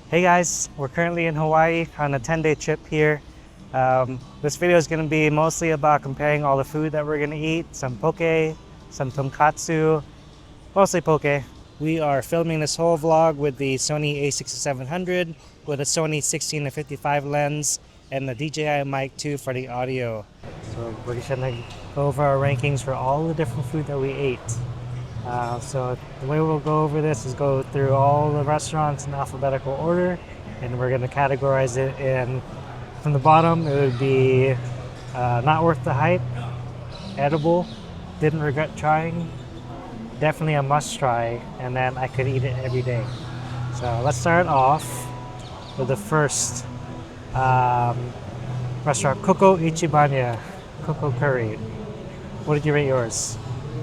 Hey guys, we're currently in Hawaii on a 10-day trip here. This video is going to be mostly about comparing all the food that we're going to eat, some poke, some tonkatsu, mostly poke. We are filming this whole vlog with the Sony a6700 with a Sony 16-55 lens and the DJI Mic 2 for the audio. So we're just going to go over our rankings for all the different food that we ate. So the way we'll go over this is go through all the restaurants in alphabetical order, and we're going to categorize it in, from the bottom it would be not worth the hype, edible, didn't regret trying, definitely a must try, and then I could eat it every day. So let's start off with the first restaurant, Coco Ichibanya, Coco Curry. What did you rate yours?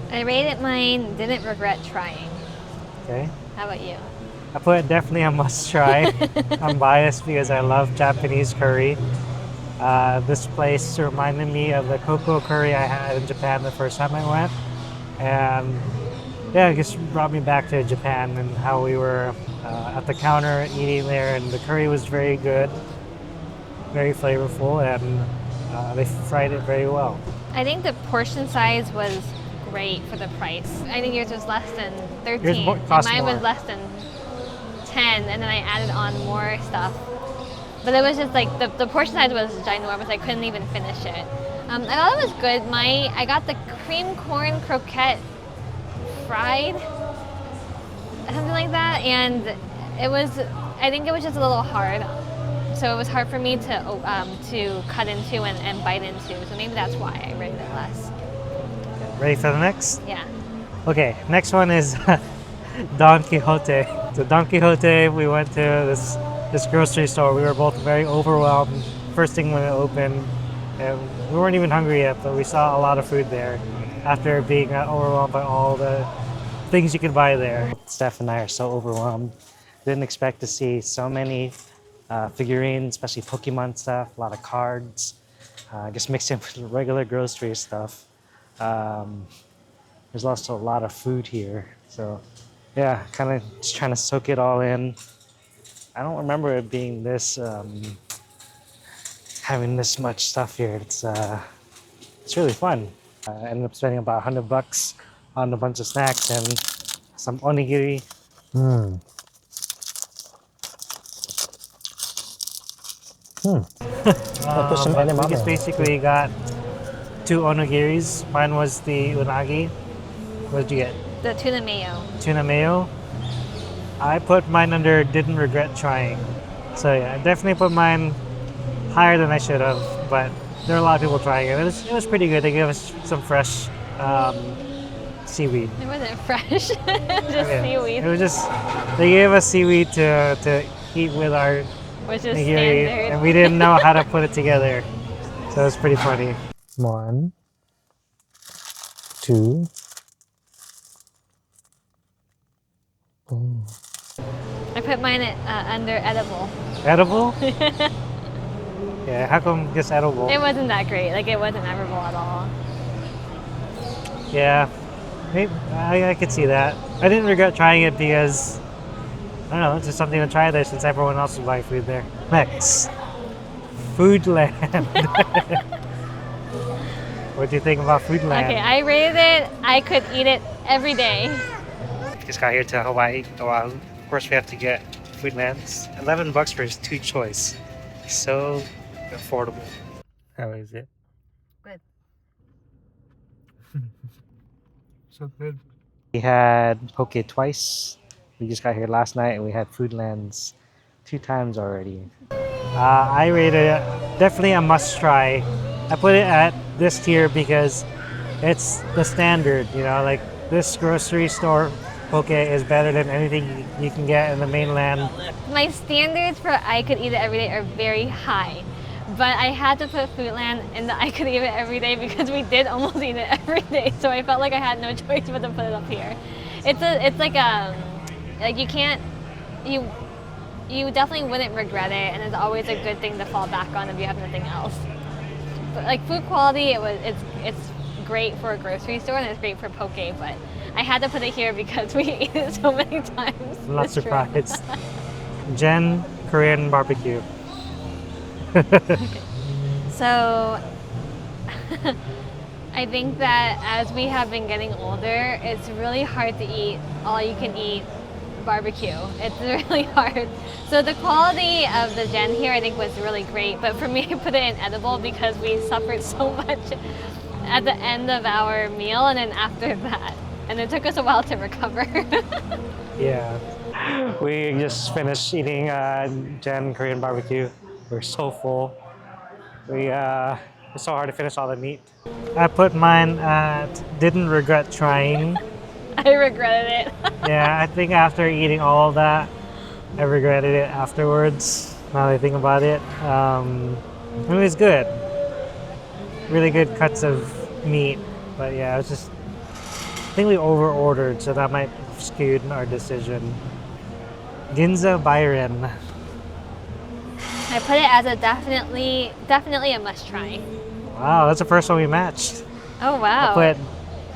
I rated mine, didn't regret trying. Okay. How about you? I put it definitely a must try. I'm biased because I love Japanese curry. This place reminded me of the Coco curry I had in Japan the first time I went. And yeah, it just brought me back to Japan and how we were at the counter eating there, and the curry was very good, very flavorful, and they fried it very well. I think the portion size was great for the price. I think yours was less than 13, and mine was less than 10, and then I added on more stuff. But it was just like, the portion size was ginormous, I couldn't even finish it. I thought it was good. I got the cream corn croquette fried, something like that, and it was, I think it was just a little hard. So it was hard for me to cut into and bite into, so maybe that's why I rated it less. Ready for the next? Yeah. Okay, next one is Don Quijote. So Don Quijote, we went to this grocery store. We were both very overwhelmed first thing when it opened, and we weren't even hungry yet, but we saw a lot of food there after being overwhelmed by all the things you could buy there. Steph and I are so overwhelmed. Didn't expect to see so many figurines, especially Pokemon stuff, a lot of cards, just mixed in with regular grocery stuff. There's also a lot of food here, so yeah, kind of just trying to soak it all in. I don't remember it being this having this much stuff here. It's really fun. I ended up spending about $100 on a bunch of snacks and some onigiri. We just basically got 2 onigiris. Mine was the unagi. What did you get? The tuna mayo. Tuna mayo. I put mine under didn't regret trying. So yeah, I definitely put mine higher than I should have, but there are a lot of people trying it. It was pretty good. They gave us some fresh seaweed. It wasn't fresh, just seaweed. It was just, they gave us seaweed to eat with our which is nigiri, standard. and we didn't know how to put it together. So it was pretty funny. 1, 2. Boom. I put mine under edible. Edible? Yeah, how come just edible? It wasn't that great. Like, it wasn't memorable at all. Yeah, maybe, I could see that. I didn't regret trying it because, I don't know, it's just something to try there since everyone else was buying food there. Next, Foodland. What do you think about Foodland? Okay, I rated it. I could eat it every day. Just got here to Hawaii, Oahu. Of course, we have to get Foodland. It's $11 for his 2 choice. So affordable. How is it? Good. So good. We had poke twice. We just got here last night, and we had Foodlands 2 times already. I rated it definitely a must try. I put it at this tier because it's the standard, you know, like this grocery store poke is better than anything you can get in the mainland. My standards for I could eat it every day are very high, but I had to put Foodland in the I could eat it every day because we did almost eat it every day, so I felt like I had no choice but to put it up here. It's like you can't, you definitely wouldn't regret it, and it's always a good thing to fall back on if you have nothing else. But like food quality, it's great for a grocery store and it's great for poke, but I had to put it here because we ate it so many times. I'm not surprised. Jen Korean barbecue. So I think that as we have been getting older, it's really hard to eat all you can eat barbecue. It's really hard. So the quality of the gen here I think was really great, but for me I put it in edible because we suffered so much at the end of our meal and then after that. And it took us a while to recover. Yeah. We just finished eating gen Korean barbecue. We're so full. It's so hard to finish all the meat. I put mine at didn't regret trying. I regretted it. Yeah, I think after eating all of that, I regretted it afterwards. Now that I think about it. It was good. Really good cuts of meat. But yeah, it was just, I think we over ordered, so that might have skewed our decision. Ginza Bairin. I put it as a definitely a must try. Wow, that's the first one we matched. Oh wow. I put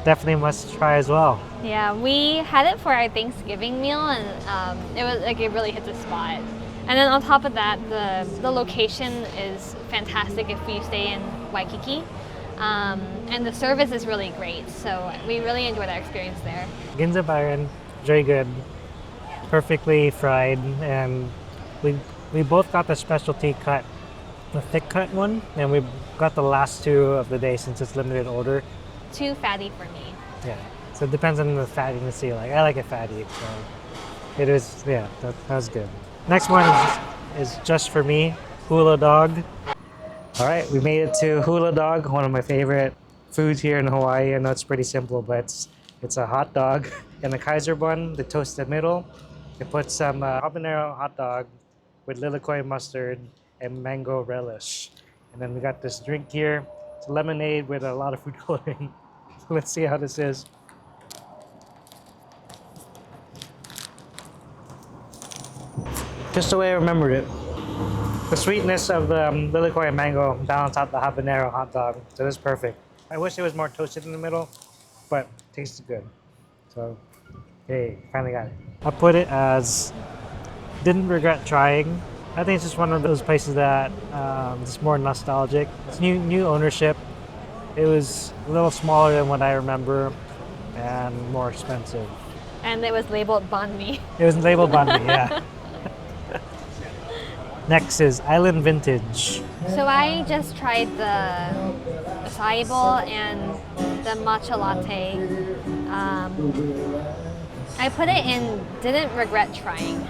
definitely must try as well. Yeah, we had it for our Thanksgiving meal and it was like it really hit the spot. And then on top of that, the location is fantastic if we stay in Waikiki. And the service is really great, so we really enjoyed our experience there. Ginza Bairin, very good. Perfectly fried, and we both got the specialty cut, the thick cut one, and we got the last two of the day since it's limited order. Too fatty for me. Yeah, so it depends on the fattiness you like. I like it fatty, so it is, yeah, that was good. Next one is just for me, Hula Dog. All right, we made it to Hula Dog, one of my favorite foods here in Hawaii. I know it's pretty simple, but it's a hot dog and a Kaiser bun, the toasted middle. They put some habanero hot dog with lilikoi mustard and mango relish. And then we got this drink here. It's lemonade with a lot of food coloring. So let's see how this is. Just the way I remembered it. The sweetness of the lilikoi and mango balance out the habanero hot dog. So this is perfect. I wish it was more toasted in the middle, but it tasted good. So, hey, finally got it. I put it as didn't regret trying. I think it's just one of those places that is more nostalgic. It's new ownership. It was a little smaller than what I remember and more expensive. And it was labeled banh mi. It was labeled banh mi, yeah. Next is Island Vintage. So I just tried the acai bowl and the matcha latte. I put it in didn't regret trying.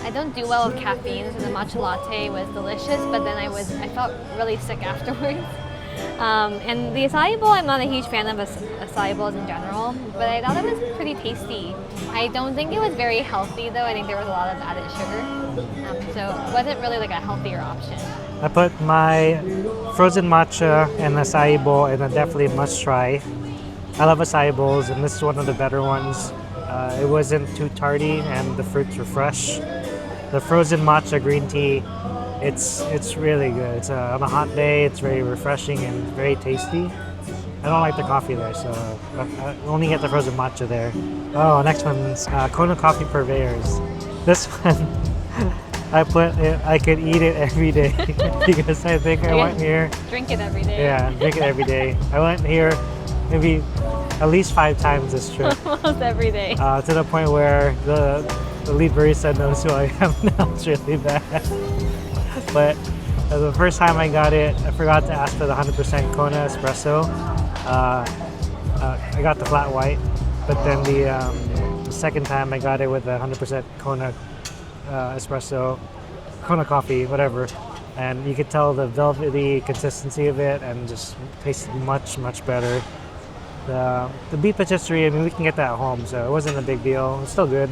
I don't do well with caffeine, so the matcha latte was delicious, but then I felt really sick afterwards. And the acai bowl, I'm not a huge fan of acai bowls in general, but I thought it was pretty tasty. I don't think it was very healthy though. I think there was a lot of added sugar, so it wasn't really like a healthier option. I put my frozen matcha and acai bowl in a definitely must try. I love acai bowls, and this is one of the better ones. It wasn't too tardy, and the fruits were fresh. The frozen matcha green tea, it's really good. It's on a hot day, it's very refreshing and very tasty. I don't like the coffee there, so I only get the frozen matcha there. Oh, next one's Kona coffee Purveyors. This one, I could eat it every day because I think I went here. Drink it every day. Yeah, drink it every day. I went here maybe at least 5 times this trip. Almost every day. To the point where the lead barista knows who I am now. It's really bad. But the first time I got it, I forgot to ask for the 100% Kona espresso. I got the flat white, but then the second time I got it with the 100% Kona espresso, Kona coffee, whatever. And you could tell the velvety consistency of it and just tasted much, much better. The beef patisserie, I mean, we can get that at home, so it wasn't a big deal. It's still good.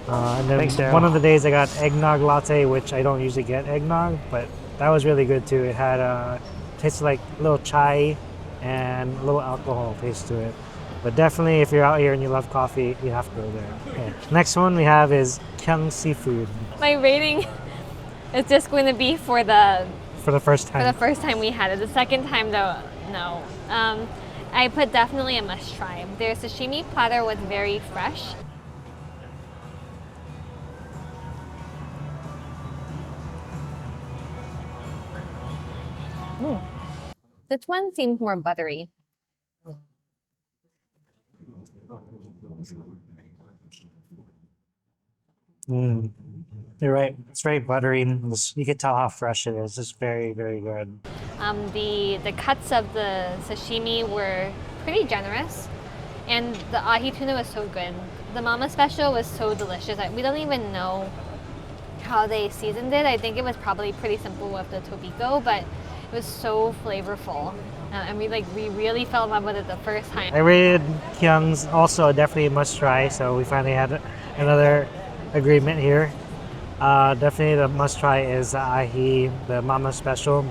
And then one of the days I got eggnog latte, which I don't usually get eggnog, but that was really good too. It had tasted like a little chai and a little alcohol taste to it. But definitely, if you're out here and you love coffee, you have to go there. Okay. Next one we have is Kyung Seafood. My rating is just going to be for the first time. For the first time we had it. The second time though, no. I put definitely a must try. Their sashimi platter was very fresh. Mm. This one seems more buttery. Mm. You're right. It's very buttery. You can tell how fresh it is. It's very, very good. The cuts of the sashimi were pretty generous, and the ahi tuna was so good. The mama special was so delicious. We don't even know how they seasoned it. I think it was probably pretty simple with the tobiko, but it was so flavorful. And we really fell in love with it the first time. I rated Kyung's also definitely a must try, so we finally had another agreement here. Definitely the must try is the ahi, the mama special.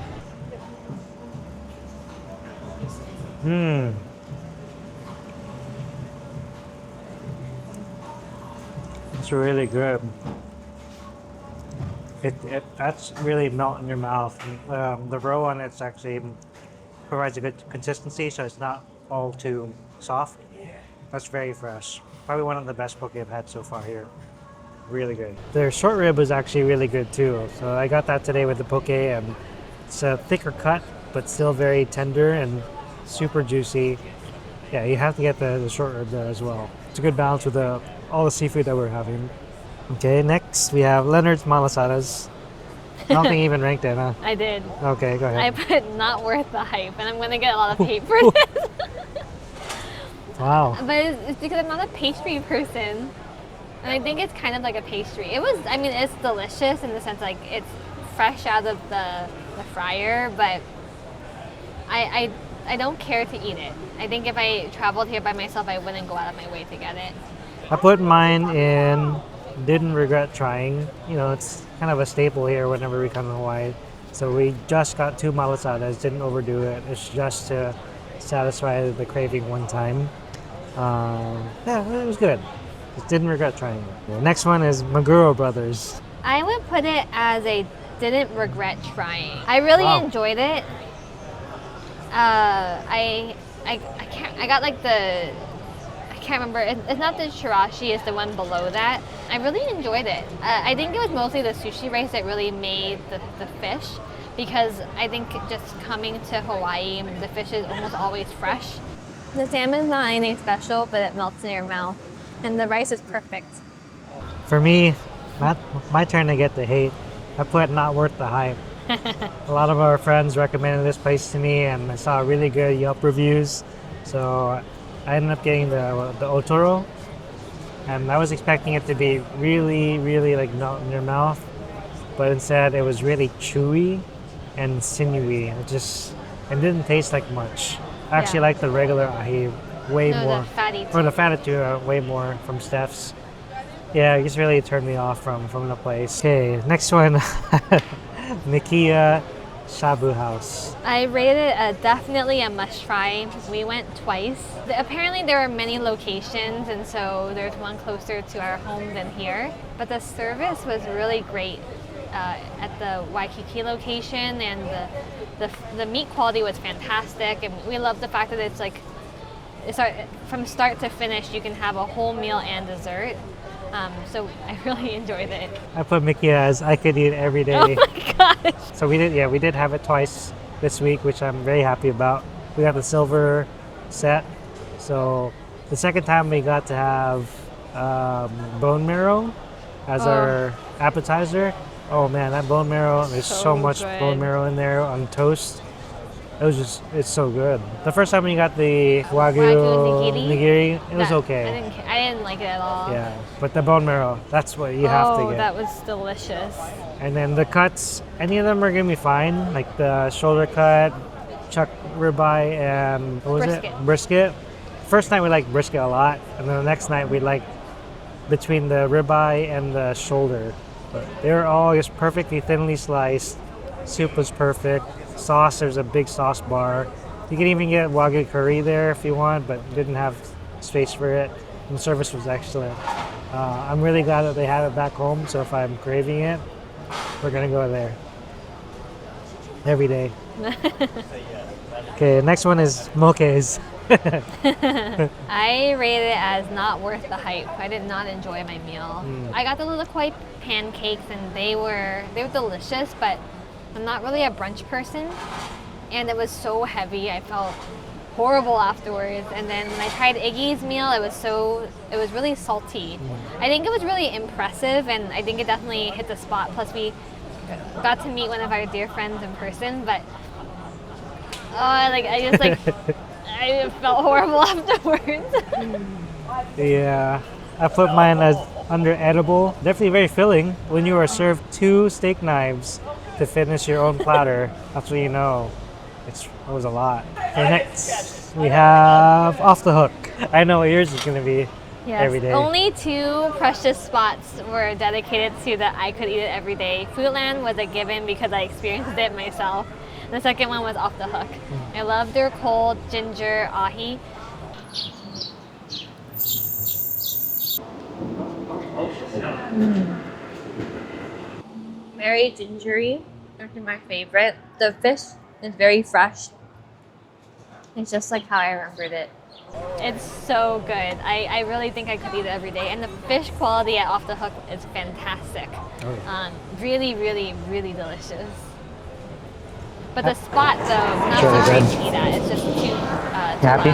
It's really good. That's really melt in your mouth. The roe on it's actually provides a good consistency, so it's not all too soft. That's very fresh. Probably one of the best poke I've had so far here. Really good. Their short rib was actually really good too. So I got that today with the poke, and it's a thicker cut, but still very tender and super juicy. Yeah, you have to get the short rib there as well. It's a good balance with all the seafood that we're having. Okay, next we have Leonard's Malasadas. I don't think you even ranked it, huh? I did. Okay, go ahead. I put not worth the hype, and I'm going to get a lot of hate for this. Wow. But it's because I'm not a pastry person. And I think it's kind of like a pastry. It's delicious in the sense like it's fresh out of the fryer, but I don't care to eat it. I think if I traveled here by myself, I wouldn't go out of my way to get it. I put mine in, didn't regret trying. You know, it's kind of a staple here whenever we come to Hawaii. So we just got 2 malasadas, didn't overdo it. It's just to satisfy the craving one time. Yeah, it was good. Just didn't regret trying it. The next one is Maguro Brothers. I would put it as a didn't regret trying. I really enjoyed it. I can't remember. It's not the chirashi, it's the one below that. I really enjoyed it. I think it was mostly the sushi rice that really made the fish, because I think just coming to Hawaii, the fish is almost always fresh. The salmon's not anything special, but it melts in your mouth. And the rice is perfect. For me, my turn to get the hate. I put not worth the hype. A lot of our friends recommended this place to me, and I saw really good Yelp reviews. So I ended up getting the otoro, and I was expecting it to be really, really like melt in your mouth, but instead it was really chewy and sinewy. It didn't taste like much. I actually like the regular ahi way more. The fatty or the fatty tuna way more from Steph's. Yeah, it just really turned me off from the place. Okay, next one, Mikiya Shabu House. I rated it definitely a must try. We went twice. Apparently there are many locations, and so there's one closer to our home than here. But the service was really great at the Waikiki location, and the meat quality was fantastic. And we love the fact that it's like, from start to finish, you can have a whole meal and dessert. So I really enjoyed it. I put Mikiya as I could eat every day. Oh my gosh! So we did have it twice this week, which I'm very happy about. We got the silver set. So the second time we got to have bone marrow as our appetizer. Oh man, that bone marrow! There's so much good. Bone marrow in there on toast. It's so good. The first time we got the Wagyu nigiri, it was okay. I didn't like it at all. Yeah, but the bone marrow, that's what you have to get. Oh, that was delicious. And then the cuts, any of them are gonna be fine. Like the shoulder cut, chuck ribeye, and what was Brisket. it? Brisket. First night we liked brisket a lot, and then the next night we liked between the ribeye and the shoulder. But they were all just perfectly thinly sliced. Soup was perfect. Sauce, there's a big sauce bar. You can even get Wagyu curry there if you want, but didn't have space for it. And the service was excellent. I'm really glad that they have it back home, so if I'm craving it, we're gonna go there every day. Okay, next one is Moke's. I rated it as not worth the hype. I did not enjoy my meal. I got the little koi pancakes, and they were delicious, but I'm not really a brunch person. and it was so heavy. I felt horrible afterwards. And then when I tried Iggy's meal, it was really salty. I think it was really impressive, and I think it definitely hit the spot. Plus, we got to meet one of our dear friends in person, but I felt horrible afterwards. Yeah, I put mine as under edible. Definitely very filling. When you are served 2 steak knives to finish your own platter, that's what you know. It was a lot. Okay, next we have Off the Hook. I know what yours is going to be. Yes, every day. Only 2 precious spots were dedicated to that I could eat it every day. Foodland was a given because I experienced it myself. The second one was Off the Hook. I love their cold ginger ahi. Very gingery, actually my favorite. The fish is very fresh. It's just like how I remembered it. It's so good. I really think I could eat it every day. And the fish quality at Off the Hook is fantastic. Really, really, really delicious. But the spot, though, not so great to eat at. It's just too happy?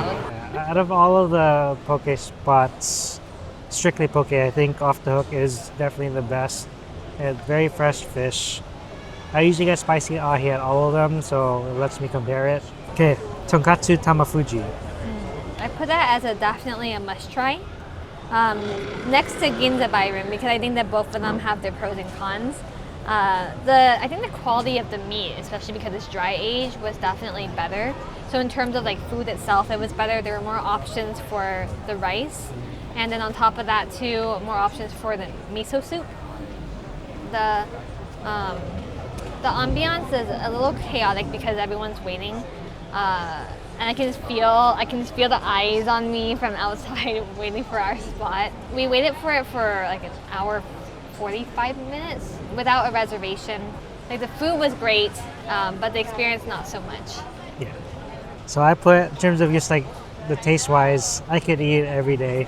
loud. Out of all of the poke spots, strictly poke, I think Off the Hook is definitely the best. It's very fresh fish. I usually get spicy ahi at all of them, so it lets me compare it. Okay, Tonkatsu Tamafuji. I put that as definitely a must-try. Next to Ginza Bairin, because I think that both of them have their pros and cons. I think the quality of the meat, especially because it's dry aged, was definitely better. So in terms of like food itself, it was better. There were more options for the rice, and then on top of that too, more options for the miso soup. The ambiance is a little chaotic because everyone's waiting, and I can just feel the eyes on me from outside waiting for our spot. We waited for it for like an hour, 45 minutes without a reservation. Like the food was great, but the experience not so much. Yeah. So I put, in terms of just like the taste wise, I could eat it every day.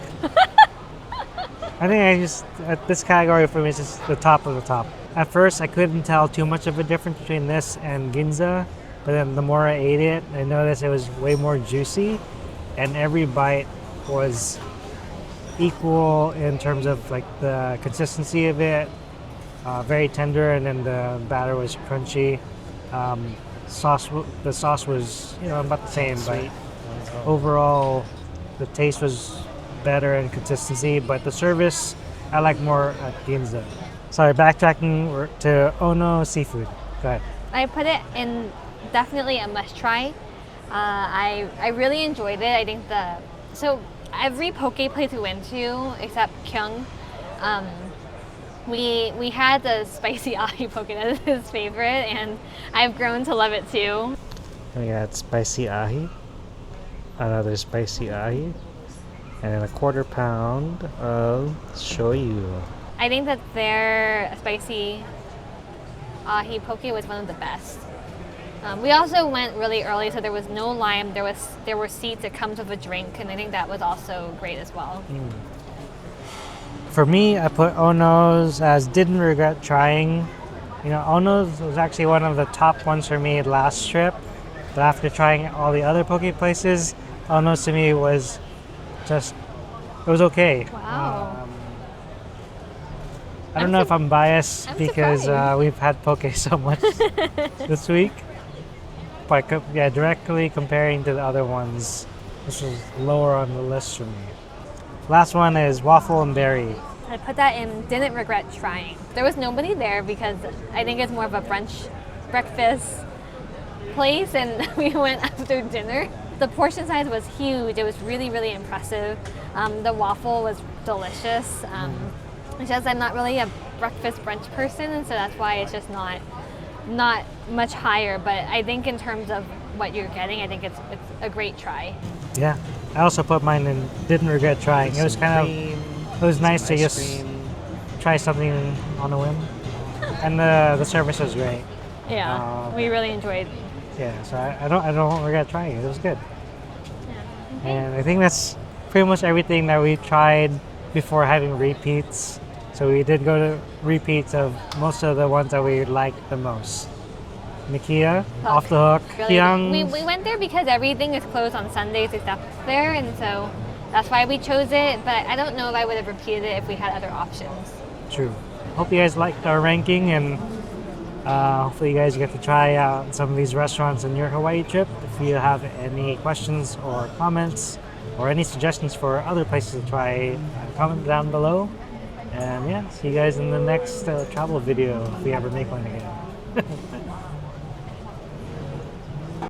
I think this category for me is just the top of the top. At first, I couldn't tell too much of a difference between this and Ginza, but then the more I ate it, I noticed it was way more juicy, and every bite was equal in terms of like the consistency of it, very tender, and then the batter was crunchy. The sauce was about the same, but overall the taste was better in consistency. But the service I like more at Ginza. Sorry, backtracking to Ono Seafood. Go ahead. I put it in definitely a must try. I really enjoyed it. I think so every poke place we went to except Kyung, we had the spicy ahi poke as his favorite, and I've grown to love it too. We got spicy ahi, another spicy ahi, and then a 1/4 pound of shoyu. I think that their spicy ahi poke was one of the best. We also went really early, so there was no lime. There were seats that comes with a drink, and I think that was also great as well. For me, I put Ono's as didn't regret trying. Ono's was actually one of the top ones for me last trip, but after trying all the other poke places, Ono's to me was it was okay. Wow. I don't know if I'm biased because we've had poke so much this week. But yeah, directly comparing to the other ones, this was lower on the list for me. Last one is Waffle and Berry. I put that in didn't regret trying. There was nobody there because I think it's more of a breakfast place, and we went after dinner. The portion size was huge. It was really, really impressive. The waffle was delicious. It's just I'm not really a breakfast brunch person, and so that's why it's just not much higher. But I think in terms of what you're getting, I think it's a great try. Yeah, I also put mine in didn't regret trying. It was it was nice to just try something on a whim, and the service was great. Yeah, we really enjoyed. Yeah, so I don't regret trying it. It was good. Yeah. Okay. And I think that's pretty much everything that we tried before having repeats. So we did go to repeats of most of the ones that we liked the most. Mikiya, off the hook. Really, Kyung. we went there because everything is closed on Sundays except there, and so that's why we chose it. But I don't know if I would have repeated it if we had other options. True. Hope you guys liked our ranking, and hopefully you guys get to try out some of these restaurants in your Hawaii trip. If you have any questions or comments or any suggestions for other places to try, comment down below. And yeah, see you guys in the next travel video if we ever make one again.